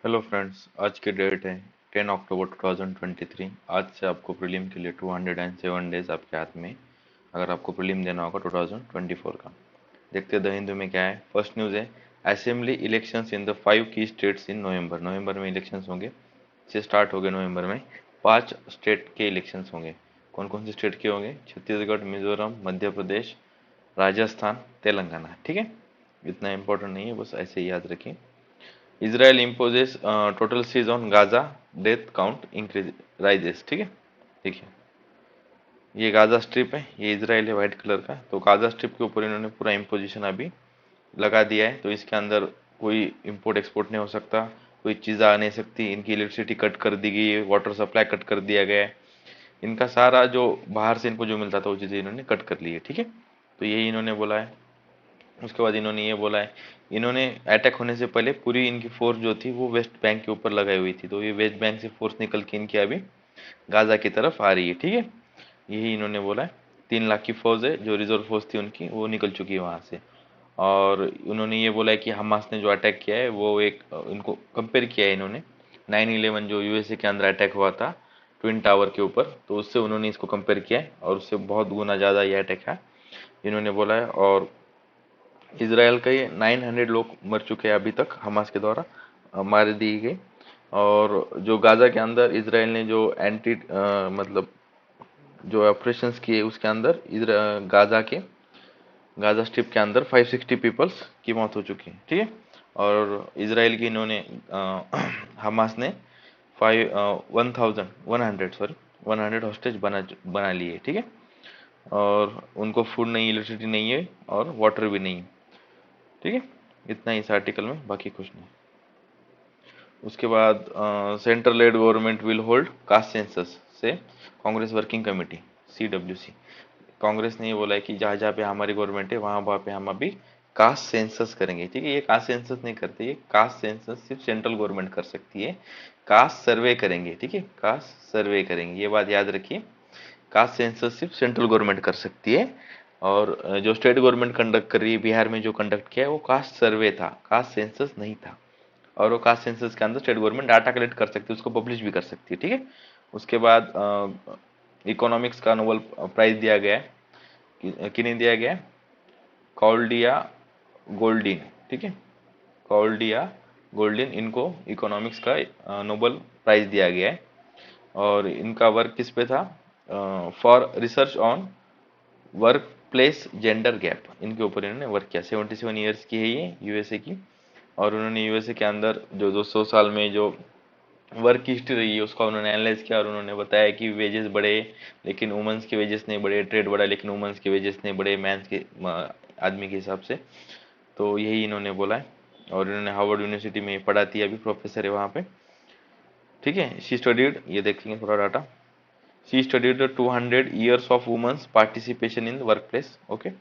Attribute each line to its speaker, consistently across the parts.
Speaker 1: Hello friends, आज की date है 10 अक्टूबर 2023। आज से आपको प्रीलिम के लिए 207 डेज आपके हाथ में, अगर आपको प्रीलिम देना होगा 2024 का। देखते हैं द हिंदू में क्या है। फर्स्ट न्यूज़ है, असेंबली इलेक्शंस इन द 5 की स्टेट्स इन नवंबर। नवंबर में इलेक्शंस होंगे, से स्टार्ट हो गए नवंबर में। 5 स्टेट के इलेक्शंस होंगे। कौन कौन से स्टेट के होंगे? छत्तीसगढ़, मिजोरम, मध्य प्रदेश, राजस्थान, तेलंगाना। ठीक है, इतना इंपॉर्टेंट नहीं है, बस ऐसे ही याद रखिए। Israel imposes total siege on Gaza, death count increase rises. ठीक है, देखिए ये गाजा स्ट्रिप है, ये इसराइल है वाइट कलर का। तो गाजा स्ट्रिप के ऊपर इन्होंने पूरा इम्पोजिशन अभी लगा दिया है। तो इसके अंदर कोई इंपोर्ट एक्सपोर्ट नहीं हो सकता, कोई चीज़ आ नहीं सकती। इनकी इलेक्ट्रिसिटी कट कर दी गई है, वाटर सप्लाई कट कर दिया गया है। इनका सारा जो बाहर से इनको जो मिलता था वो चीज़ें इन्होंने कट कर ली है। ठीक है, तो यही इन्होंने बोला है। उसके बाद इन्होंने ये बोला है, इन्होंने अटैक होने से पहले पूरी इनकी फोर्स जो थी वो वेस्ट बैंक के ऊपर लगाई हुई थी। तो ये वेस्ट बैंक से फोर्स निकल के इनकी अभी गाजा की तरफ आ रही है। ठीक है, यही इन्होंने बोला है। 3 लाख की फौज है, जो रिजर्व फोर्स थी उनकी, वो निकल चुकी है वहाँ से। और उन्होंने ये बोला है कि हमास ने जो अटैक किया है वो एक इनको कंपेयर किया है इन्होंने 9/11 जो यूएसए के अंदर अटैक हुआ था ट्विन टावर के ऊपर, तो उससे उन्होंने इसको कंपेयर किया है और उससे बहुत गुना ज़्यादा ये अटैक है इन्होंने बोला है। और इसराइल का ये 900 लोग मर चुके हैं अभी तक हमास के द्वारा मार दी गई। और जो गाजा के अंदर इसराइल ने जो मतलब जो ऑपरेशंस किए उसके अंदर गाजा स्ट्रिप के अंदर 560 पीपल्स की मौत हो चुकी है। ठीक है, और इसराइल की इन्होंने हमास ने 1,100 हॉस्टेज बना लिए। ठीक है, और उनको फूड नहीं, इलेक्ट्रिसिटी नहीं है और वाटर भी नहीं है। ठीक है, इतना ही इस आर्टिकल में, बाकी कुछ नहीं। उसके बाद central led government will hold caste census से Congress working committee CWC। Congress ने ये बोला है कि जहाँ जहाँ पे हमारी गवर्नमेंट है वहाँ वहाँ पे हम अभी कास्ट सेंसस करेंगे। ठीक है, ये कास्ट सेंसस नहीं करते, ये कास्ट सेंसस सिर्फ सेंट्रल गवर्नमेंट कर सकती है। कास्ट सर्वे करेंगे। ठीक है, कास्ट सर्वे करेंगे, ये बात याद रखिए। कास्ट सेंसस सिर्फ सेंट्रल गवर्नमेंट कर सकती है। और जो स्टेट गवर्नमेंट कंडक्ट कर रही है, बिहार में जो कंडक्ट किया है वो कास्ट सर्वे था, कास्ट सेंसस नहीं था। और वो कास्ट सेंसस के अंदर स्टेट गवर्नमेंट डाटा कलेक्ट कर सकती है, उसको पब्लिश भी कर सकती है। ठीक है, उसके बाद इकोनॉमिक्स का नोबेल प्राइज दिया गया है, किन्हें दिया गया है? कॉल्डिया गोल्डिन। ठीक है, कॉल्डिया गोल्डिन, इनको इकोनॉमिक्स का नोबेल प्राइज दिया गया है। और इनका वर्क किस पे था? For research on work place gender gap, इनके ऊपर इन्होंने वर्क किया। 77 ईयर्स की है ये, यूएसए की। और उन्होंने यूएसए के अंदर जो 200 साल में जो वर्क की हिस्ट्री रही है उसका उन्होंने एनालाइज किया और उन्होंने बताया कि वेजेस बढ़े लेकिन वुमेंस के वेजेस नहीं बढ़े, ट्रेड बढ़ा लेकिन वुमेंस के वेजेस नहीं बढ़े मैंस के आदमी के हिसाब से। तो यही इन्होंने बोला है। और इन्होंने हार्वर्ड यूनिवर्सिटी में पढ़ाती है, अभी प्रोफेसर है वहाँ पे। ठीक है, शी स्टडीड, ये देखेंगे थोड़ा data. She studied the 200 years of women's participation in the workplace, okay,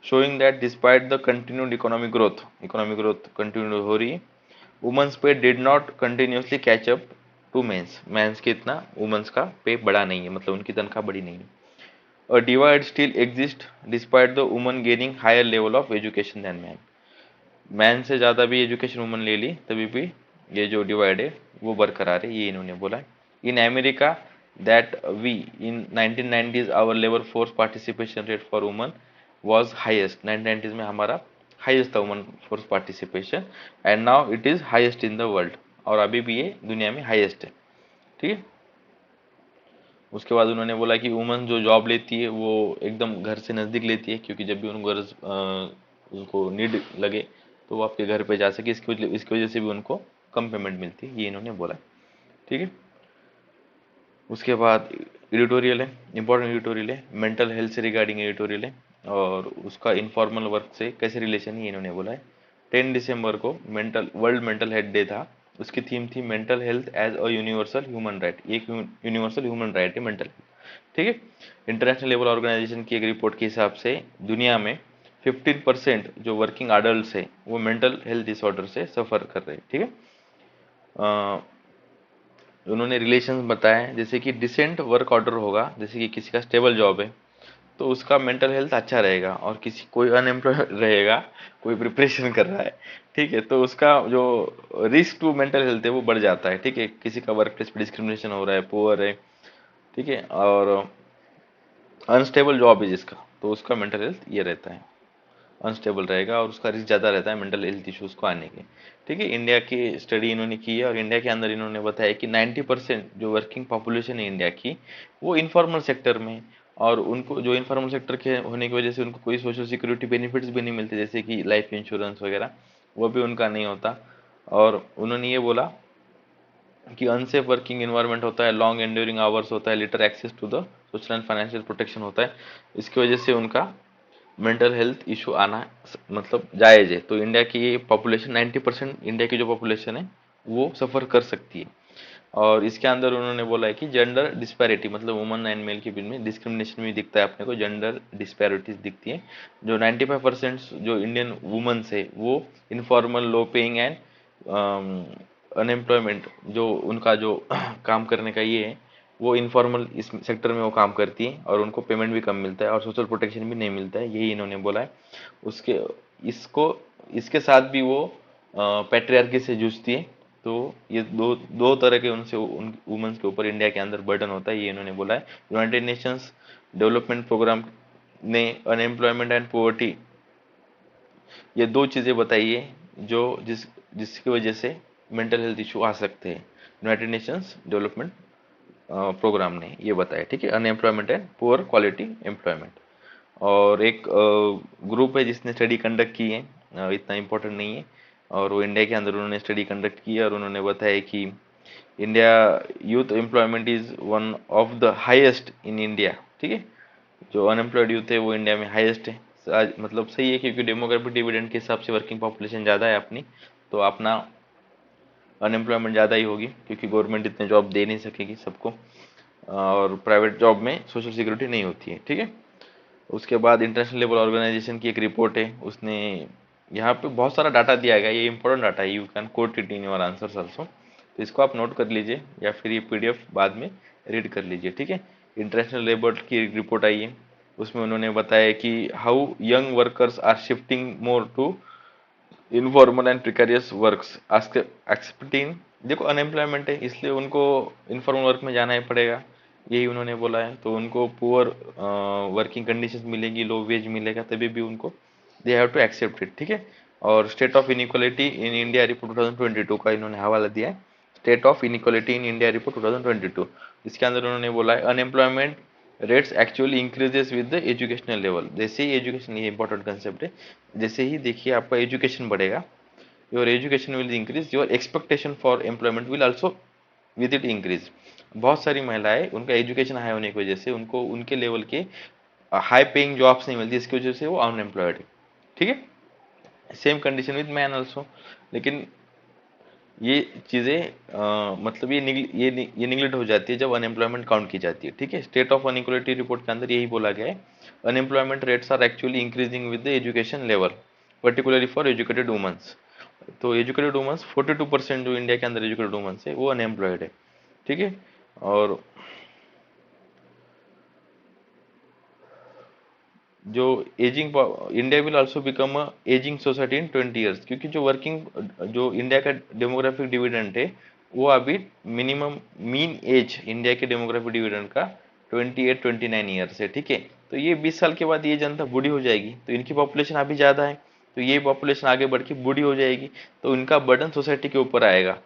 Speaker 1: showing that despite the continued economic growth continue हो रही है, women's pay did not continuously catch up to men's. Men's के इतना women's का पे बढ़ा नहीं है, मतलब उनकी तनख्वाह बढ़ी नहीं है। A divide still exist despite the woman gaining higher level of education than man. Man से ज़्यादा भी एजुकेशन वुमन ले ली तभी भी ये जो डिवाइड है वो बरकरार है, ये इन्होंने बोला है। In America that we in 1990s our labour force participation rate for woman was highest. 1990s में हमारा हाईएस्ट था woman force participation, and now it is highest in the world. और अभी भी ये दुनिया में हाईएस्ट है। ठीक है, उसके बाद उन्होंने बोला कि वुमन जो जॉब लेती है वो एकदम घर से नज़दीक लेती है, क्योंकि जब भी उनको उनको नीड लगे तो वो आपके घर पे जा सके, इसकी वजह से भी उनको कम पेमेंट मिलती है, ये इन्होंने बोला। ठीक है, उसके बाद एडिटोरियल है, इंपॉर्टेंट एडिटोरियल है, मेंटल हेल्थ से रिगार्डिंग एडिटोरियल है। और उसका इनफॉर्मल वर्क से कैसे रिलेशन है ये इन्होंने बोला है। 10 दिसंबर को वर्ल्ड मेंटल हेल्थ डे था। उसकी थीम थी mental health as a universal human right. एक यूनिवर्सल ह्यूमन राइट है मेंटल हेल्थ। ठीक है, इंटरनेशनल लेवल ऑर्गेनाइजेशन की एक रिपोर्ट के हिसाब से दुनिया में 15% जो वर्किंग अडल्ट है वो मेंटल हेल्थ डिसऑर्डर से सफ़र कर रहे हैं। ठीक है, उन्होंने रिलेशन बताया, जैसे कि डिसेंट वर्क ऑर्डर होगा, जैसे कि किसी का स्टेबल जॉब है तो उसका मेंटल हेल्थ अच्छा रहेगा। और किसी कोई अनएम्प्लॉय रहेगा, कोई प्रिपरेशन कर रहा है, ठीक है, तो उसका जो रिस्क टू मेंटल हेल्थ है वो बढ़ जाता है, ठीक है। किसी का वर्क प्लेस पे डिस्क्रिमिनेशन हो रहा है, पुअर है, ठीक है, और अनस्टेबल जॉब है जिसका, तो उसका मेंटल हेल्थ ये रहता है, अनस्टेबल रहेगा और उसका रिस्क ज़्यादा रहता है मेंटल हेल्थ इश्यूज को आने के, ठीक है। इंडिया की स्टडी इन्होंने की है और इंडिया के अंदर इन्होंने बताया कि 90% जो वर्किंग पॉपुलेशन है इंडिया की, वो इनफॉर्मल सेक्टर में। और उनको जो इनफॉर्मल सेक्टर के होने की वजह से उनको कोई सोशल सिक्योरिटी बेनिफिट्स भी नहीं मिलते, जैसे कि लाइफ इंश्योरेंस वगैरह, वो भी उनका नहीं होता। और उन्होंने ये बोला कि अनसेफ वर्किंग इन्वायरमेंट होता है, लॉन्ग एंड्यूरिंग आवर्स होता है, little access to the social and financial protection होता है। इसकी वजह से उनका मेंटल हेल्थ इशू आना मतलब जायज़ है। तो इंडिया की पॉपुलेशन 90% इंडिया की जो पॉपुलेशन है वो सफ़र कर सकती है। और इसके अंदर उन्होंने बोला है कि जेंडर डिस्पैरिटी, मतलब वुमन एंड मेल के बीच में डिस्क्रिमिनेशन भी दिखता है अपने को, जेंडर डिस्पैरिटीज दिखती है। जो 95% जो इंडियन वुमेन्स है वो informal, low paying and unemployment, जो उनका जो काम करने का ये है, वो इनफॉर्मल इस सेक्टर में वो काम करती है और उनको पेमेंट भी कम मिलता है और सोशल प्रोटेक्शन भी नहीं मिलता है, यही इन्होंने बोला है। उसके इसको इसके साथ भी वो पैट्रियार्की से जूझती है। तो ये दो दो तरह के उनसे उन वुमेन्स के ऊपर इंडिया के अंदर बर्डन होता है, ये इन्होंने बोला है। यूनाइटेड नेशंस डेवलपमेंट प्रोग्राम ने अनएम्प्लॉयमेंट एंड पोवर्टी, ये दो चीज़ें बताई है जो जिसकी वजह से मेंटल हेल्थ इशू आ सकते हैं। यूनाइटेड नेशंस डेवलपमेंट प्रोग्राम ने ये बताया, ठीक है, unemployment and poor quality employment. और एक ग्रुप है जिसने स्टडी कंडक्ट की है, इतना इम्पोर्टेंट नहीं है, और वो इंडिया के अंदर उन्होंने स्टडी कंडक्ट की है और उन्होंने बताया कि India youth employment is one of the highest in India, ठीक है। जो अनएम्प्लॉयड यूथ है वो इंडिया में हाईएस्ट है। मतलब सही है, क्योंकि डेमोग्राफिक डिविडेंड के हिसाब से वर्किंग पॉपुलेशन ज़्यादा है अपनी, तो अपना अनएम्प्लॉयमेंट ज़्यादा ही होगी, क्योंकि गवर्नमेंट इतने जॉब दे नहीं सकेगी सबको, और प्राइवेट जॉब में सोशल सिक्योरिटी नहीं होती है, ठीक है। उसके बाद इंटरनेशनल लेबर ऑर्गेनाइजेशन की एक रिपोर्ट है, उसने यहाँ पे बहुत सारा डाटा दिया गया है, ये इंपॉर्टेंट डाटा है, you can coat it in your answers also. तो इसको आप नोट कर लीजिए या फिर ये पीडीएफ बाद में रीड कर लीजिए, ठीक है। इंटरनेशनल लेबर की एक रिपोर्ट आई है, उसमें उन्होंने बताया कि how young workers are shifting more to informal and precarious works accepting. देखो अनएम्प्लॉयमेंट है इसलिए उनको इनफॉर्मल वर्क में जाना ही पड़ेगा, यही उन्होंने बोला है। तो उनको पुअर वर्किंग कंडीशंस मिलेगी, लो वेज मिलेगा, तभी भी उनको they have to accept it, ठीक है। और state of inequality in India report 2022 का इन्होंने हवाला दिया है, state of inequality in India report 2022। इसके अंदर उन्होंने बोला है unemployment rates actually increases with the educational level. जैसे ही एजुकेशन, ये इंपॉर्टेंट कंसेप्ट है, जैसे ही देखिए आपका एजुकेशन बढ़ेगा, your education will increase, your expectation for employment will also with it increase. बहुत सारी महिलाएं, उनका एजुकेशन हाई होने की वजह से उनको उनके लेवल के हाई पेइंग जॉब्स नहीं मिलती, इसकी वजह से वो अनएम्प्लॉयड है, ठीक है। Same condition with man also. लेकिन ये चीज़ें मतलब ये निगलेक्ट हो जाती है जब अनएम्प्लॉयमेंट काउंट की जाती है, ठीक है। स्टेट ऑफ अनइक्वालिटी रिपोर्ट के अंदर यही बोला गया है, unemployment rates are actually increasing with the education level, particularly for educated women's. तो एजुकेटेड वुमेन्स 42% जो इंडिया के अंदर एजुकेटेड वुमेन्स है वो अनएम्प्लॉयड है, ठीक है। और जो ageing, India will also become a ageing society in 20 years, क्योंकि जो वर्किंग, जो इंडिया का डेमोग्राफिक डिविडेंड है वो अभी मिनिमम मीन एज इंडिया के डेमोग्राफिक डिविडेंड का 28-29 ईयर्स है, ठीक है। तो ये 20 साल के बाद ये जनता बूढ़ी हो जाएगी, तो इनकी पॉपुलेशन अभी ज़्यादा है, तो ये पॉपुलेशन आगे बढ़ के बूढ़ी हो जाएगी, तो इनका बर्डन सोसाइटी के ऊपर आएगा,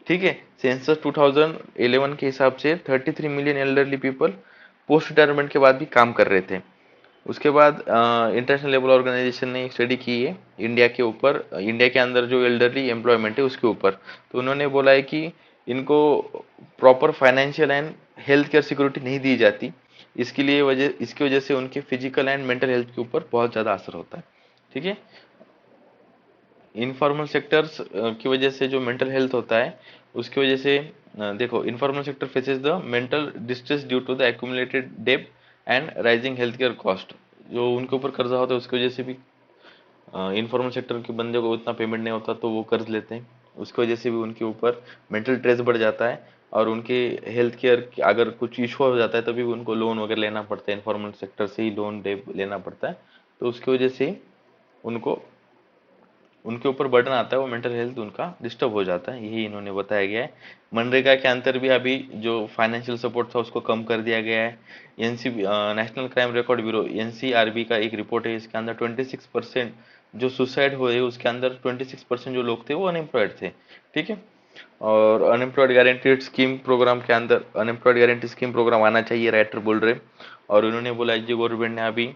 Speaker 1: ठीक है। सेंसस 2011 के हिसाब से 33 million elderly people post retirement के बाद भी काम कर रहे थे। उसके बाद इंटरनेशनल लेबर ऑर्गेनाइजेशन ने एक स्टडी की है इंडिया के ऊपर, इंडिया के अंदर जो एल्डरली एम्प्लॉयमेंट है उसके ऊपर। तो उन्होंने बोला है कि इनको proper financial and health care security नहीं दी जाती, इसकी वजह से उनके फिजिकल एंड मेंटल हेल्थ के ऊपर बहुत ज़्यादा असर होता है, ठीक है। इनफॉर्मल सेक्टर्स की वजह से जो मेंटल हेल्थ होता है उसकी वजह से देखो, informal sector faces the mental distress due to the accumulated डेब्ट and rising health care cost. जो उनके ऊपर कर्जा होता है उसकी वजह से भी इनफॉर्मल सेक्टर के बंदे को उतना पेमेंट नहीं होता, तो वो कर्ज लेते हैं, उसकी वजह से भी उनके ऊपर मेंटल स्ट्रेस बढ़ जाता है। और उनके हेल्थ केयर अगर कुछ इशू हो जाता है तभी उनको लोन वगैरह लेना पड़ता है, इन्फॉर्मल सेक्टर से ही लोन लेना पड़ता है। तो उसकी वजह से उनको उनके ऊपर बर्डन आता है, वो मेंटल हेल्थ उनका डिस्टर्ब हो जाता है, यही इन्होंने बताया गया है। मनरेगा के अंतर भी अभी जो फाइनेंशियल सपोर्ट था उसको कम कर दिया गया है। NC national crime record bureau NCRB का एक रिपोर्ट है, इसके अंदर 26% जो सुसाइड हुए उसके अंदर 26% जो लोग थे वो अनएम्प्लॉयड थे। ठीक है, और अनएम्प्लॉयड गारंटीड स्कीम प्रोग्राम के अंदर अनएम्प्लॉयड गारंटी स्कीम प्रोग्राम आना चाहिए, राइटर बोल रहे। और उन्होंने बोला जो गवर्नमेंट ने अभी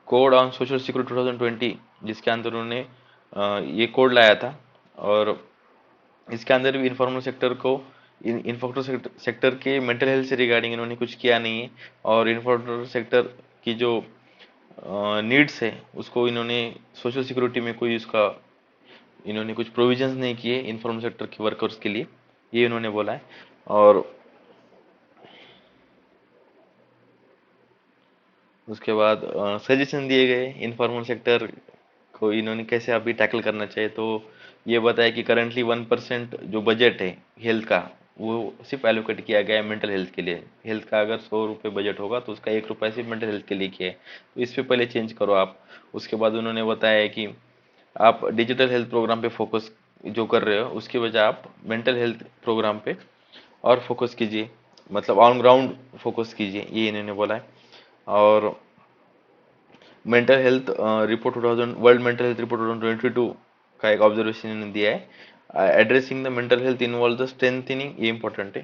Speaker 1: कोड ऑन सोशल सिक्योरिटी 2020 जिसके अंदर उन्होंने ये कोड लाया था, और इसके अंदर भी इन्फॉर्मल सेक्टर को इन्फॉर्मल सेक्टर के मेंटल हेल्थ से रिगार्डिंग इन्होंने कुछ किया नहीं है। और इन्फॉर्मल सेक्टर की जो नीड्स है उसको इन्होंने सोशल सिक्योरिटी में कोई उसका इन्होंने कुछ प्रोविजंस नहीं किए इन्फॉर्मल सेक्टर के वर्कर्स के लिए, ये इन्होंने बोला है। और उसके बाद सजेशन दिए गए इन्फॉर्मल सेक्टर को इन्होंने कैसे अभी टैकल करना चाहिए। तो ये बताया कि करंटली 1% जो बजट है हेल्थ का वो सिर्फ एलोकेट किया गया है मेंटल हेल्थ के लिए। हेल्थ का अगर 100 रुपये बजट होगा तो उसका 1 रुपया सिर्फ मेंटल हेल्थ के लिए किया है, तो इस पे पहले चेंज करो आप। उसके बाद उन्होंने बताया है कि आप डिजिटल हेल्थ प्रोग्राम पे फोकस जो कर रहे हो उसकी वजह आप मेंटल हेल्थ प्रोग्राम पे और फोकस कीजिए, मतलब ऑन ग्राउंड फोकस कीजिए, ये इन्होंने बोला है। और mental health report 2000 world mental health report 2022 का एक ऑब्जर्वेशन इन्होंने दिया है, addressing the mental health involve the strengthening, ये इंपॉर्टेंट है।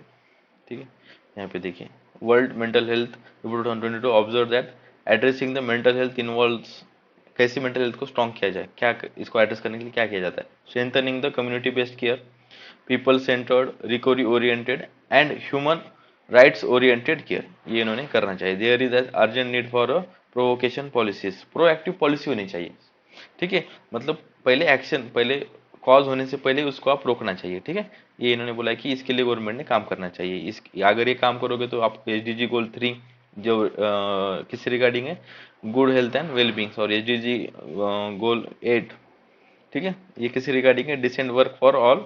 Speaker 1: ठीक है, यहाँ पे देखिए world mental health report 2022 observe that addressing the mental health involves, कैसे मेंटल हेल्थ को स्ट्रॉन्ग किया जाए, क्या इसको एड्रेस करने के लिए क्या किया जाता है। Strengthening the community based care, people centred, recovery oriented and human rights oriented care, ये इन्होंने करना चाहिए। There is urgent need for provocation policies, proactive policy होनी चाहिए। ठीक है, मतलब पहले एक्शन, पहले कॉज होने से पहले उसको आप रोकना चाहिए। ठीक है, ये इन्होंने बोला कि इसके लिए गवर्नमेंट ने काम करना चाहिए। इस अगर ये काम करोगे तो आप एसडीजी गोल 3 जो किस रिगार्डिंग है, गुड हेल्थ एंड वेलबींग्स, और एसडीजी गोल 8, ठीक है, ये किसी रिगार्डिंग है, डिसेंट वर्क फॉर ऑल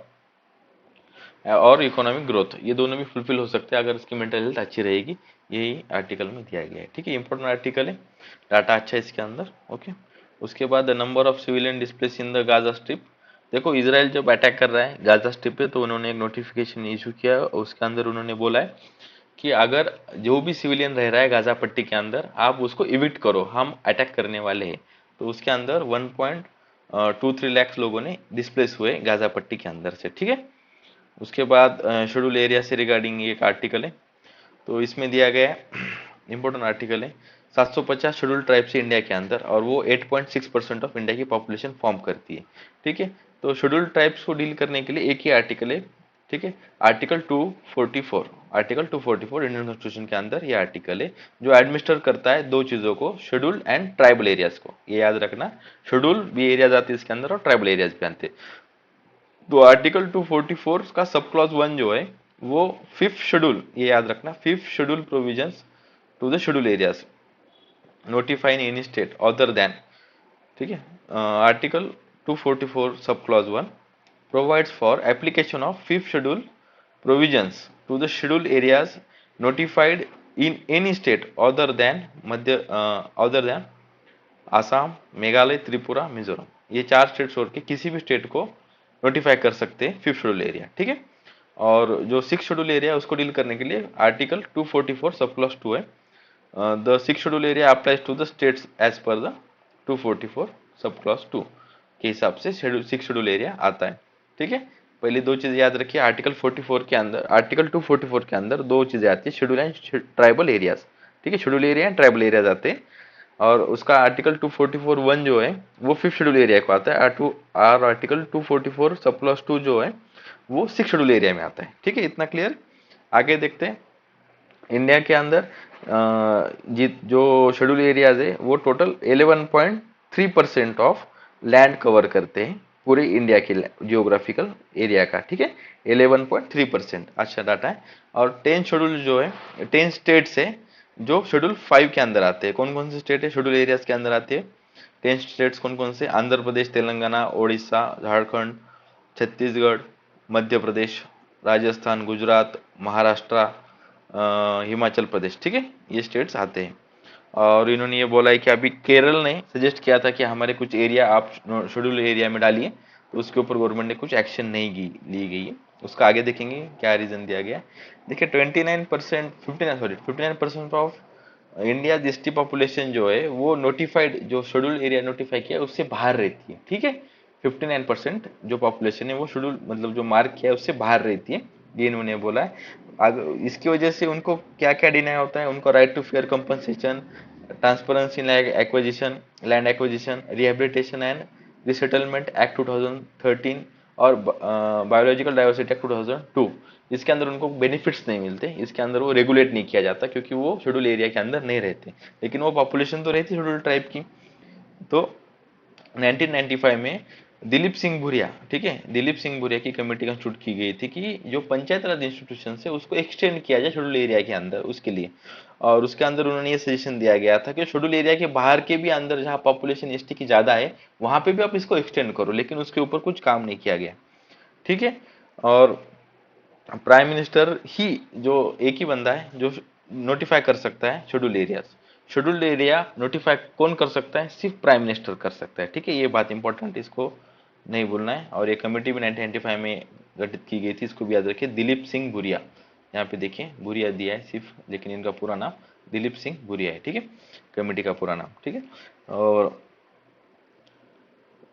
Speaker 1: और इकोनॉमिक ग्रोथ, ये दोनों भी फुलफिल हो सकते हैं अगर इसकी मेंटल हेल्थ अच्छी रहेगी। यही आर्टिकल में दिया गया है। ठीक है, इंपॉर्टेंट आर्टिकल है, डाटा अच्छा है इसके अंदर। ओके, उसके बाद the number of civilian displace in the Gaza strip. देखो इसराइल जब अटैक कर रहा है गाजा स्ट्रिप पे तो उन्होंने एक नोटिफिकेशन इशू किया, उसके अंदर उन्होंने बोला है कि अगर जो भी सिविलियन रह रहा है गाजा पट्टी के अंदर आप उसको इविक्ट करो, हम अटैक करने वाले हैं। तो उसके अंदर 1.23 लाख लोगों ने डिस्प्लेस हुए गाजा पट्टी के अंदर से। ठीक है, उसके बाद शेड्यूल एरिया से रिगार्डिंग एक आर्टिकल है, तो इसमें दिया गया है इंपॉर्टेंट आर्टिकल है, 750 शेड्यूल ट्राइब से इंडिया के अंदर, और वो 8.6% ऑफ इंडिया की पॉपुलेशन फॉर्म करती है। ठीक है, तो शेड्यूल ट्राइब्स को डील करने के लिए एक ही आर्टिकल है। ठीक है, आर्टिकल 244, आर्टिकल 244 इंडियन कॉन्स्टिट्यूशन के अंदर ये आर्टिकल है जो एडमिनिस्टर करता है दो चीजों को, शेड्यूल एंड ट्राइबल एरियाज को, ये याद रखना। शेड्यूल भी एरियाज आते हैं इसके अंदर और ट्राइबल एरियाज भी आते हैं। तो आर्टिकल 244 का सब क्लॉज 1 जो है वो फिफ्थ शेड्यूल, ये याद रखना, fifth schedule provisions to the schedule areas notifying any state other than. ठीक है, article 244 sub clause 1 provides for application of fifth schedule provisions to the scheduled areas notified in any state other than Assam, Meghalaya, Tripura, Mizoram, ये 4 state छोड़ के किसी भी state को notify कर सकते हैं फिफ्थ शेड्यूल एरिया। ठीक है, और जो सिक्स शेड्यूल एरिया है उसको डील करने के लिए आर्टिकल 244 सब क्लॉज 2 है। The six schedule area applies to the states as per the 244 sub clause 2 के हिसाब से सिक्स शेड्यूल एरिया आता है। ठीक है, पहले दो चीजें याद रखिए, आर्टिकल 44 के अंदर, आर्टिकल 244 के अंदर दो चीजें आती है, शेड्यूल एंड ट्राइबल एरियाज। ठीक है, schedule area and tribal areas आते हैं, और उसका आर्टिकल 244(1) जो है वो फिफ्थ शेड्यूल एरिया को आता है, और आर्टिकल 244 सब क्लॉज 2 जो है वो सिक्स शेड्यूल एरिया में आता है। ठीक है, इतना क्लियर। आगे देखते हैं, इंडिया के अंदर जो शेड्यूल एरियाज है वो टोटल 11.3% ऑफ लैंड कवर करते हैं पूरे इंडिया के जियोग्राफिकल एरिया का। ठीक है, 11.3% अच्छा डाटा है। और 10 शेड्यूल जो है 10 स्टेट्स है जो शेड्यूल 5 के अंदर आते हैं। कौन कौन से स्टेट है शेड्यूल एरियाज के अंदर आते हैं, 10 स्टेट्स कौन कौन से, आंध्र प्रदेश, तेलंगाना, ओडिशा, झारखंड, छत्तीसगढ़, मध्य प्रदेश, राजस्थान, गुजरात, महाराष्ट्र, हिमाचल प्रदेश, ठीक है, ये स्टेट्स आते हैं। और इन्होंने ये बोला है कि अभी केरल ने सजेस्ट किया था कि हमारे कुछ एरिया आप शेड्यूल एरिया में डालिए, तो उसके ऊपर गवर्नमेंट ने कुछ एक्शन नहीं ली गई है। उसका आगे देखेंगे क्या रीजन दिया गया है। देखिए 29%, 59% ऑफ इंडिया जीएसटी पॉपुलेशन जो है वो नोटिफाइड, जो शेड्यूल एरिया नोटिफाई किया उससे बाहर रहती है, ठीक है। 59% जो पॉपुलेशन है वो शेड्यूल मतलब जो मार्क किया है उससे बाहर रहती है, ये इन्होंने बोला है। इसकी वजह से उनको क्या क्या डिनाई होता है, उनको right to fair compensation, transparency land acquisition, rehabilitation and resettlement act 2013 और बायोलॉजिकल डाइवर्सिटी एक्ट 2002, इसके अंदर उनको बेनिफिट्स नहीं मिलते, इसके अंदर वो रेगुलेट नहीं किया जाता क्योंकि वो शेड्यूल एरिया के अंदर नहीं रहते, लेकिन वो पॉपुलेशन तो रहती शेड्यूल ट्राइब की। तो 1995 में दिलीप सिंह भूरिया, ठीक है, दिलीप सिंह भूरिया की कमेटी कंस्टिट्यूट की गई थी कि जो पंचायत राज इंस्टीट्यूशन है उसको एक्सटेंड किया जाए शेड्यूल एरिया के अंदर उसके लिए। और उसके अंदर उन्होंने ये सजेशन दिया गया था कि शेड्यूल एरिया के बाहर के भी अंदर जहाँ पॉपुलेशन एसटी की ज्यादा है वहां पे भी आप इसको एक्सटेंड करो, लेकिन उसके ऊपर कुछ काम नहीं किया गया, ठीक है। और प्राइम मिनिस्टर ही जो एक ही बंदा है जो नोटिफाई कर सकता है schedule area. Scheduled area notify कौन कर सकता है, सिर्फ प्राइम मिनिस्टर कर सकता है, ठीक है, ये बात इंपॉर्टेंट, इसको नहीं भूलना है। और ये कमेटी भी 1995 में गठित की गई थी, इसको भी याद रखिए, दिलीप सिंह भूरिया, यहाँ पे देखिए भूरिया दिया है सिर्फ, लेकिन इनका पूरा नाम दिलीप सिंह भूरिया है, ठीक है, कमेटी का पूरा नाम, ठीक है। और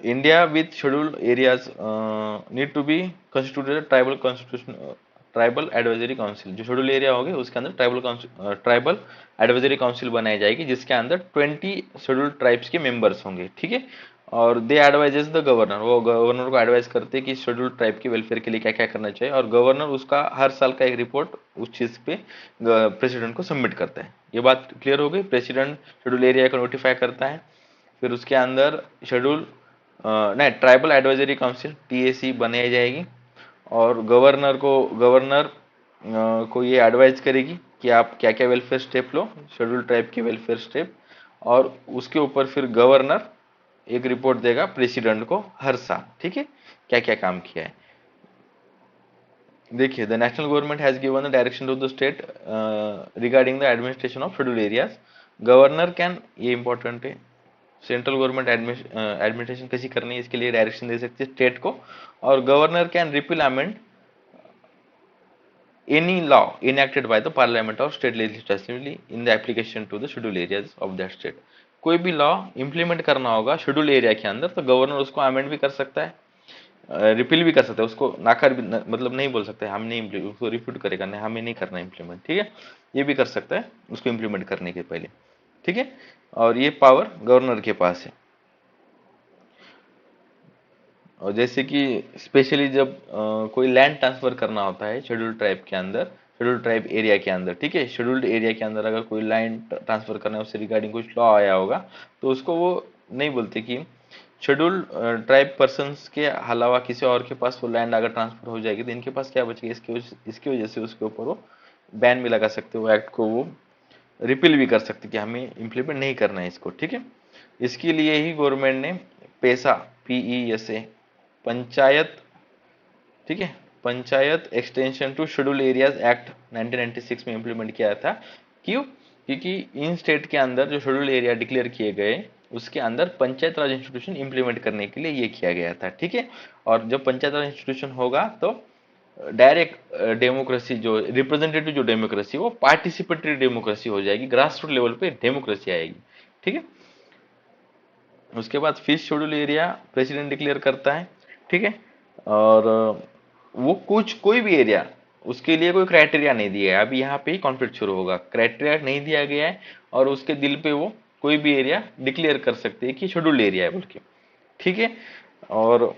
Speaker 1: India with scheduled areas need to be constituted a tribal constitution, tribal advisory council, जो शेड्यूल एरिया होंगे उसके अंदर ट्राइबल एडवाइजरी काउंसिल बनाई जाएगी जिसके अंदर 20 शेड्यूल ट्राइब्स के मेंबर्स होंगे, ठीक है। और दे एडवाइजेस द गवर्नर, वो गवर्नर को एडवाइस करते हैं कि शेड्यूल ट्राइब के वेलफेयर के लिए क्या क्या करना चाहिए, और गवर्नर उसका हर साल का एक रिपोर्ट उस चीज पे प्रेसिडेंट को सबमिट करता है। ये बात क्लियर हो गई, प्रेसिडेंट शेड्यूल एरिया को नोटिफाई करता है, फिर उसके अंदर शेड्यूल नहीं, ट्राइबल एडवाइजरी काउंसिल टीएसी बनाई जाएगी, और गवर्नर को ये एडवाइज करेगी कि आप क्या क्या वेलफेयर स्टेप लो, शेड्यूल ट्राइब के वेलफेयर स्टेप, और उसके ऊपर फिर गवर्नर एक रिपोर्ट देगा प्रेसिडेंट को हर साल, ठीक है, क्या क्या काम किया है। देखिए the national government has given the direction to the state regarding the administration of schedule areas. Governor can, ये इंपॉर्टेंट है, सेंट्रल गवर्नमेंट एडमिनिस्ट्रेशन कैसी करनी है इसके लिए डायरेक्शन दे सकती है स्टेट को, और governor can repeal amend any law enacted by the parliament or state legislative assembly in the application to the scheduled areas of that state। कोई भी लॉ इंप्लीमेंट करना होगा शेड्यूल एरिया के अंदर तो गवर्नर उसको अमेंड भी कर सकता है, रिपील भी कर सकता है, उसको नाकार भी मतलब नहीं बोल सकता है हम नहीं, उसको रिफ्यूट करेगा नहीं, हमें नहीं करना इम्प्लीमेंट, ठीक है, ये भी कर सकता है उसको इम्प्लीमेंट करने के पहले, ठीक है। और ये पावर गवर्नर के पास है। और जैसे कि स्पेशली जब कोई लैंड ट्रांसफर करना होता है शेड्यूल्ड ट्राइब के अंदर, शेड्यूल्ड ट्राइब एरिया के अंदर, ठीक है, शेड्यूल्ड एरिया के अंदर अगर कोई लैंड ट्रांसफर करना है उससे रिगार्डिंग कुछ लॉ आया होगा तो उसको वो नहीं बोलते कि शेड्यूल्ड ट्राइब पर्सन्स के अलावा किसी और के पास वो लैंड अगर ट्रांसफर हो जाएगी तो इनके पास क्या बचेगा, इसकी वजह से उसके ऊपर वो बैन भी लगा सकते, वो एक्ट को वो रिपील भी कर सकते कि हमें इम्प्लीमेंट नहीं करना है इसको, ठीक है। इसके लिए ही गवर्नमेंट ने पैसा, PESA, पंचायत, ठीक है, panchayat extension to schedule areas act 1996 में इंप्लीमेंट किया था। क्यों, क्योंकि इन स्टेट के अंदर जो शेड्यूल एरिया डिक्लेयर किए गए उसके अंदर पंचायत राज इंस्टीट्यूशन इंप्लीमेंट करने के लिए ये किया गया था, ठीक है। और जब पंचायत राज इंस्टीट्यूशन होगा तो डायरेक्ट डेमोक्रेसी, जो रिप्रेजेंटेटिव जो डेमोक्रेसी वो पार्टिसिपेटरी डेमोक्रेसी हो जाएगी, ग्रास रूट लेवल पे डेमोक्रेसी आएगी, ठीक है। उसके बाद fifth schedule area president declare करता है, ठीक है। और वो कोई भी एरिया, उसके लिए कोई क्राइटेरिया नहीं दिया है, अभी यहाँ पे ही कॉन्फ्लिक्ट शुरू होगा, क्राइटेरिया नहीं दिया गया है और उसके दिल पे वो कोई भी एरिया डिक्लेयर कर सकते हैं कि शेड्यूल्ड एरिया है बोल के, ठीक है। और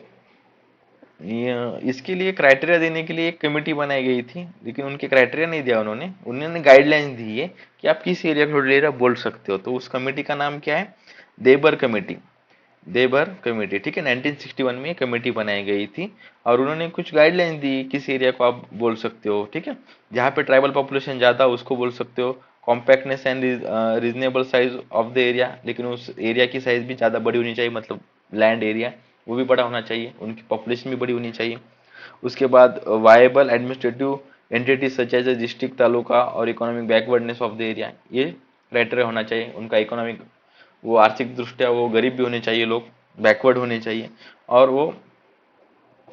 Speaker 1: इसके लिए क्राइटेरिया देने के लिए एक कमेटी बनाई गई थी, लेकिन उनके क्राइटेरिया नहीं दिया उन्होंने, उन्होंने गाइडलाइंस दी है कि आप किस एरिया को एरिया बोल सकते हो, तो उस कमेटी का नाम क्या है, देबर कमेटी, देबर कमेटी, ठीक है। 1961 में कमेटी बनाई गई थी और उन्होंने कुछ गाइडलाइंस दी किस एरिया को आप बोल सकते हो, ठीक है। जहाँ पे ट्राइबल पॉपुलेशन ज्यादा उसको बोल सकते हो, compactness and reasonable size of the area, लेकिन उस एरिया की साइज भी ज्यादा बड़ी होनी चाहिए, मतलब लैंड एरिया वो भी बड़ा होना चाहिए, उनकी पॉपुलेशन भी बड़ी होनी चाहिए। उसके बाद viable administrative entity such as district, taluka और economic backwardness of the area, ये क्राइटेरिया होना चाहिए उनका। इकोनॉमिक, वो आर्थिक दृष्टिया वो गरीब भी होने चाहिए, लोग बैकवर्ड होने चाहिए, और वो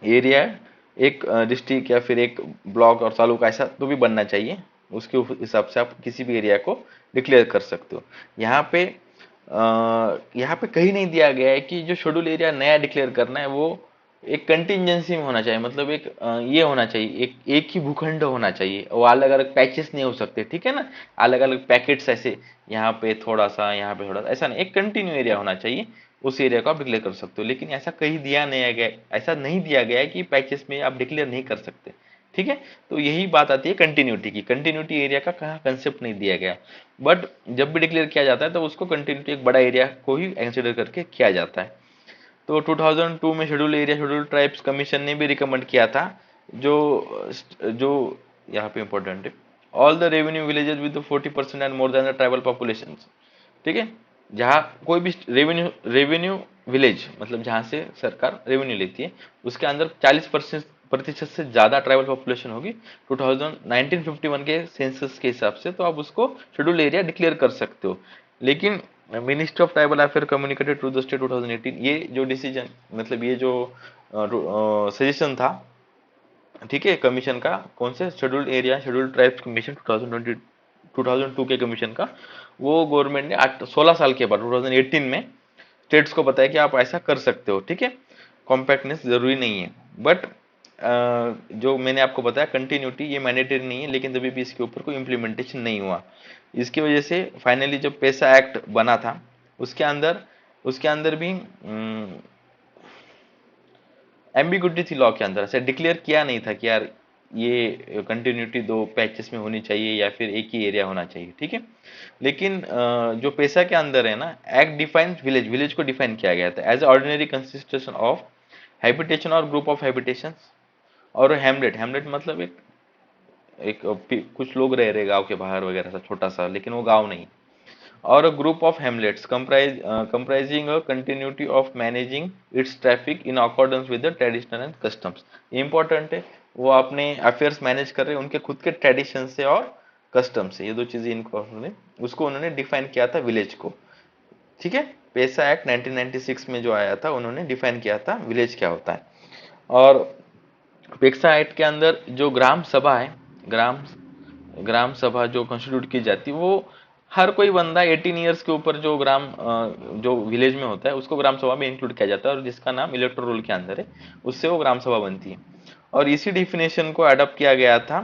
Speaker 1: एरिया एक डिस्ट्रिक्ट या फिर एक ब्लॉक और तालुका ऐसा तो भी बनना चाहिए। उसके हिसाब से आप किसी भी एरिया को डिक्लेयर कर सकते हो। यहाँ पे कहीं नहीं दिया गया है कि जो शेड्यूल एरिया नया डिक्लेयर करना है वो एक कंटिजेंसी में होना चाहिए, मतलब एक ये होना चाहिए, एक ही भूखंड होना चाहिए, वो अलग अलग पैचेस नहीं हो सकते, ठीक है ना, अलग अलग पैकेट्स ऐसे, यहाँ पे थोड़ा सा, यहाँ पे थोड़ा सा, ऐसा नहीं, एक कंटिन्यू एरिया होना चाहिए, उस एरिया को आप डिक्लेयर कर सकते हो। लेकिन ऐसा कहीं दिया नहीं गया, ऐसा नहीं दिया गया है कि पैचेस में आप डिक्लेयर नहीं कर सकते, ठीक है। तो यही बात आती है कंटिन्यूटी की, कंटिन्यूटी एरिया का कहाँ कंसेप्ट नहीं दिया गया, बट जब भी डिक्लेयर किया जाता है तो उसको कंटिन्यूटी एक बड़ा एरिया को ही कंसिडर करके किया जाता है। तो 2002 में schedule area schedule tribes commission ने भी रिकमेंड किया था, जो जो यहाँ पे इंपॉर्टेंट है, all the revenue villages with 40% and more than the tribal population, ठीक है। जहाँ कोई भी रेवेन्यू रेवेन्यू विलेज, मतलब जहाँ से सरकार रेवेन्यू लेती है, उसके अंदर 40% से ज्यादा ट्राइबल पॉपुलेशन होगी 1951 के सेंसस के हिसाब से, तो आप उसको शेड्यूल एरिया डिक्लेयर कर सकते हो। लेकिन ministry of tribal affair communicated to the state 2018, ये जो डिसीजन, मतलब ये जो सजेशन था, ठीक है, कमीशन का, कौन से scheduled area scheduled tribes commission 2002 के कमीशन का, वो गवर्नमेंट ने 16 साल के बाद 2018 में स्टेट्स को बताया कि आप ऐसा कर सकते हो, ठीक है, कॉम्पैक्टनेस जरूरी नहीं है, बट जो मैंने आपको बताया कंटिन्यूटी ये मैंडेटरी नहीं है, लेकिन तभी भी इसके ऊपर कोई इम्प्लीमेंटेशन नहीं हुआ। इसकी वजह से फाइनली जब पैसा एक्ट बना था, उसके अंदर भी एम्बिगुइटी थी लॉ के अंदर, ऐसे डिक्लेयर किया नहीं था कि यार ये कंटिन्यूटी दो पैचेस में होनी चाहिए या फिर एक ही एरिया होना चाहिए, ठीक है। लेकिन जो पैसा के अंदर है ना, एक्ट डिफाइन विलेज, विलेज को डिफाइन किया गया था एज ऑर्डिनरी कंसिस्टेशन ऑफ हैबिटेशन और ग्रुप ऑफ हैबिटेशन, और हेमलेट, हेमलेट मतलब एक एक कुछ लोग रह रहे गांव के बाहर वगैरह सा, छोटा सा, लेकिन वो गांव नहीं, और a group of hamlets comprising a continuity of managing its traffic in accordance with the traditional and customs। ये important है, वो अपने अफेयर्स मैनेज कर रहे हैं उनके खुद के ट्रेडिशन से और कस्टम से, ये दो चीजें इनको उन्होंने डिफाइन किया था विलेज को, ठीक है। पैसा एक्ट 1996 में जो आया था, उन्होंने डिफाइन किया था विलेज क्या होता है। और पेक्सा एक्ट के अंदर जो ग्राम सभा है, ग्राम ग्राम सभा जो कॉन्स्टिट्यूट की जाती है, वो हर कोई बंदा 18 ईयर्स के ऊपर जो विलेज में होता है उसको ग्राम सभा में इंक्लूड किया जाता है, और जिसका नाम इलेक्टोरल रोल के अंदर है, उससे वो ग्राम सभा बनती है। और इसी डिफिनेशन को अडॉप्ट किया गया था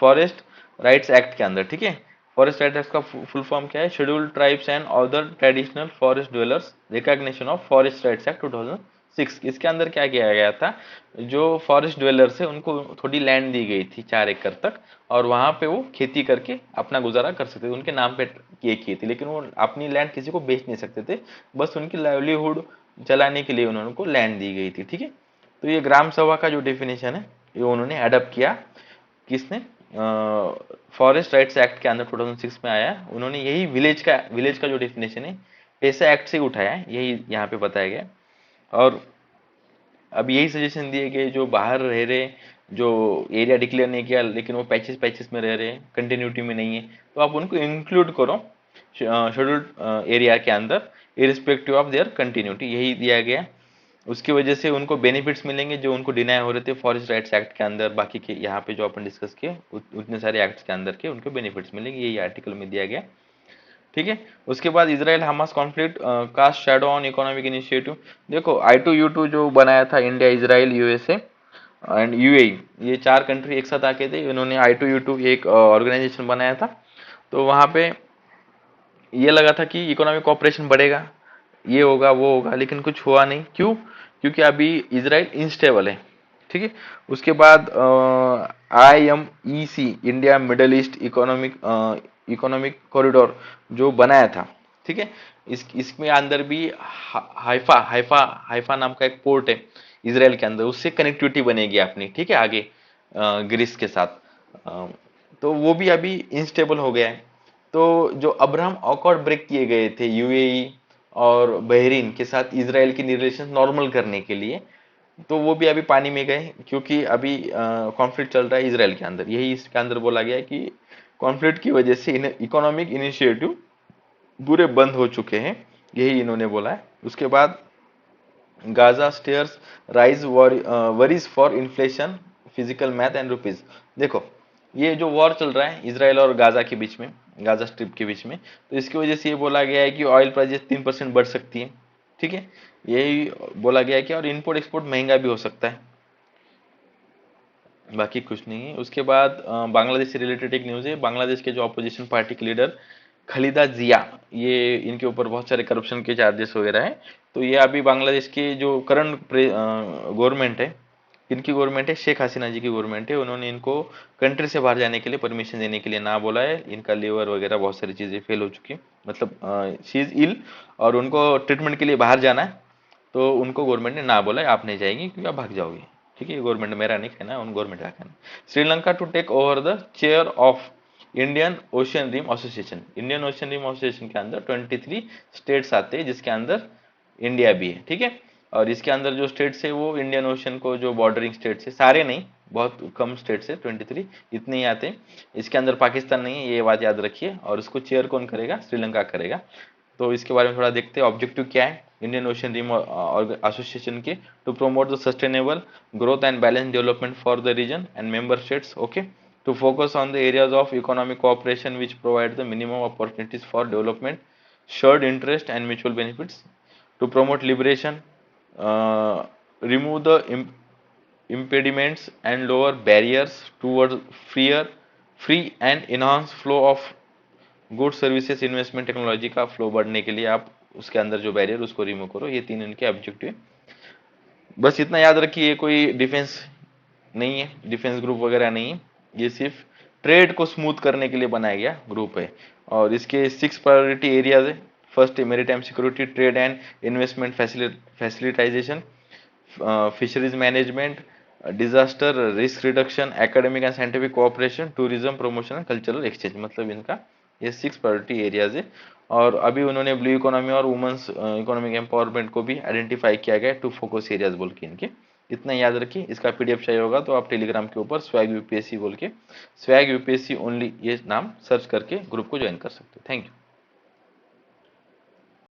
Speaker 1: फॉरेस्ट राइट्स एक्ट के अंदर, ठीक है। फॉरेस्ट राइट एक्ट का फुल फॉर्म क्या है, scheduled tribes and other traditional forest dwellers recognition of forest rights act 2006। इसके अंदर क्या किया गया था, जो फॉरेस्ट ड्वेलर्स है उनको थोड़ी लैंड दी गई थी 4 एकड़ तक, और वहां पे वो खेती करके अपना गुजारा कर सकते थे, उनके नाम पे किए की थी, लेकिन वो अपनी लैंड किसी को बेच नहीं सकते थे, बस उनकी लाइवलीहुड चलाने के लिए उनको लैंड दी गई थी, ठीक है। तो ये ग्राम सभा का जो डेफिनेशन है, ये उन्होंने अडॉप्ट किया, किसने, फॉरेस्ट राइट्स एक्ट के अंदर 2006 में आया, उन्होंने यही विलेज का जो डेफिनेशन है पैसा एक्ट से उठाया है, यही यहाँ पे बताया गया। और अब यही सजेशन दिए गए जो बाहर रह रहे, जो एरिया डिक्लेयर नहीं किया लेकिन वो पैचेस पैचेस में रह रहे, कंटिन्यूटी में नहीं है, तो आप उनको इंक्लूड करो शेड्यूल्ड एरिया के अंदर इरिस्पेक्टिव ऑफ देयर कंटिन्यूटी, यही दिया गया। उसकी वजह से उनको बेनिफिट्स मिलेंगे जो उनको डिनाई हो रहे थे फॉरेस्ट राइट्स एक्ट के अंदर, बाकी के यहाँ पे जो अपन डिस्कस किए उतने सारे एक्ट्स के अंदर के उनको बेनिफिट्स मिलेंगे, यही आर्टिकल में दिया गया, ठीक है। उसके बाद Israel Hamas conflict cast shadow on economic initiative. देखो I2U2 जो बनाया था India, Israel, USA and UAE, ये 4 कंट्री एक साथ आके थे, इन्होंने I2U2 एक ऑर्गेनाइजेशन बनाया था। तो वहां पे ये लगा था कि इकोनॉमिक कॉपरेशन बढ़ेगा, ये होगा वो होगा, लेकिन कुछ हुआ नहीं, क्यों, क्योंकि अभी इजराइल इंस्टेबल है, ठीक है। उसके बाद IMEC India middle east economic corridor जो बनाया था, ठीक है, इसमें अंदर भी हाइफा हाइफा हाइफा नाम का एक पोर्ट है इसराइल के अंदर, उससे कनेक्टिविटी बनेगी अपनी, ठीक है, आगे ग्रीस के साथ। तो वो भी अभी इंस्टेबल हो गया है। तो जो अब्राहम अकॉर्ड ब्रेक किए गए थे यूएई और बहरीन के साथ इसराइल की रिलेशन नॉर्मल करने के लिए, तो वो भी अभी पानी में गए, क्योंकि अभी कॉन्फ्लिक्ट चल रहा है इसराइल के अंदर। यही इसके अंदर बोला गया है कि कॉन्फ्लिक्ट की वजह से इकोनॉमिक इनिशिएटिव पूरे बंद हो चुके हैं, यही इन्होंने बोला है। उसके बाद Gaza stairs rise worries for inflation physical math and rupees. देखो, ये जो वॉर चल रहा है इसराइल और गाजा के बीच में, गाजा स्ट्रिप के बीच में, तो इसकी वजह से ये बोला गया है कि ऑयल प्राइसेस 3% बढ़ सकती है, ठीक है, यही बोला गया है कि और इम्पोर्ट एक्सपोर्ट महंगा भी हो सकता है, बाकी कुछ नहीं है। उसके बाद बांग्लादेश से रिलेटेड एक न्यूज़ है। बांग्लादेश के जो अपोजिशन पार्टी के लीडर खलीदा जिया, ये इनके ऊपर बहुत सारे करप्शन के चार्जेस वगैरह हैं। तो ये अभी बांग्लादेश के जो करंट गवर्नमेंट है, इनकी गवर्नमेंट है, शेख हसीना जी की गवर्नमेंट है, उन्होंने इनको कंट्री से बाहर जाने के लिए परमिशन देने के लिए ना बोला है। इनका लीवर वगैरह बहुत सारी चीज़ें फेल हो चुकी है, मतलब शी इज़ इल, और उनको ट्रीटमेंट के लिए बाहर जाना है, तो उनको गवर्नमेंट ने ना बोला है आप नहीं जाएंगे क्योंकि आप भाग जाओगे, ठीक है। ये गवर्नमेंट मेरा नहीं कहना है, उन गवर्नमेंट का कहना है। Sri Lanka to take over the chair of Indian ocean rim association. Indian ocean rim association के अंदर 23 स्टेट्स आते हैं, जिसके अंदर इंडिया भी है, ठीक है। और इसके अंदर जो स्टेट्स है वो इंडियन ओशन को जो बॉर्डरिंग स्टेट्स है, सारे नहीं, बहुत कम स्टेट्स है, 23 इतने ही आते हैं। इसके अंदर पाकिस्तान नहीं है, ये बात याद रखिए। और उसको चेयर कौन करेगा? श्रीलंका करेगा। तो इसके बारे में थोड़ा देखते हैं। ऑब्जेक्टिव क्या है इंडियन ओशन रिम एसोसिएशन के? To promote the sustainable growth and balance development for the region and member states, okay. To focus on the areas of economic cooperation which provide the minimum opportunities for development, shared interest and mutual benefits. To promote liberation, remove the impediments and lower barriers towards free and enhance flow of good services investment technology का flow बढ़ने के लिए आप उसके अंदर जो barrier उसको remove करो। ये 3 इनके ऑब्जेक्टिव। बस इतना याद रखिए, ये कोई डिफेंस नहीं है, डिफेंस ग्रुप वगैरह नहीं है, ये सिर्फ ट्रेड को स्मूथ करने के लिए बनाया गया ग्रुप है। और इसके 6 प्रायोरिटी एरियाज है। फर्स्ट है maritime security, trade and investment facilitation, fisheries management, disaster risk reduction, academic and scientific cooperation, tourism promotion and cultural exchange. मतलब इनका ये 6 प्रायोरिटी एरियाज है। और अभी उन्होंने ब्लू इकोनॉमी और वुमेन्स इकोनॉमिक एम्पावरमेंट को भी आइडेंटिफाई किया गया टू फोकस एरियाज बोल के इनके। इतना याद रखिए। इसका पीडीएफ चाहिए होगा तो आप टेलीग्राम के ऊपर स्वैग यूपीएससी बोल के, स्वैग यूपीएससी ओनली ये नाम सर्च करके ग्रुप को ज्वाइन कर सकते हो। Thank you.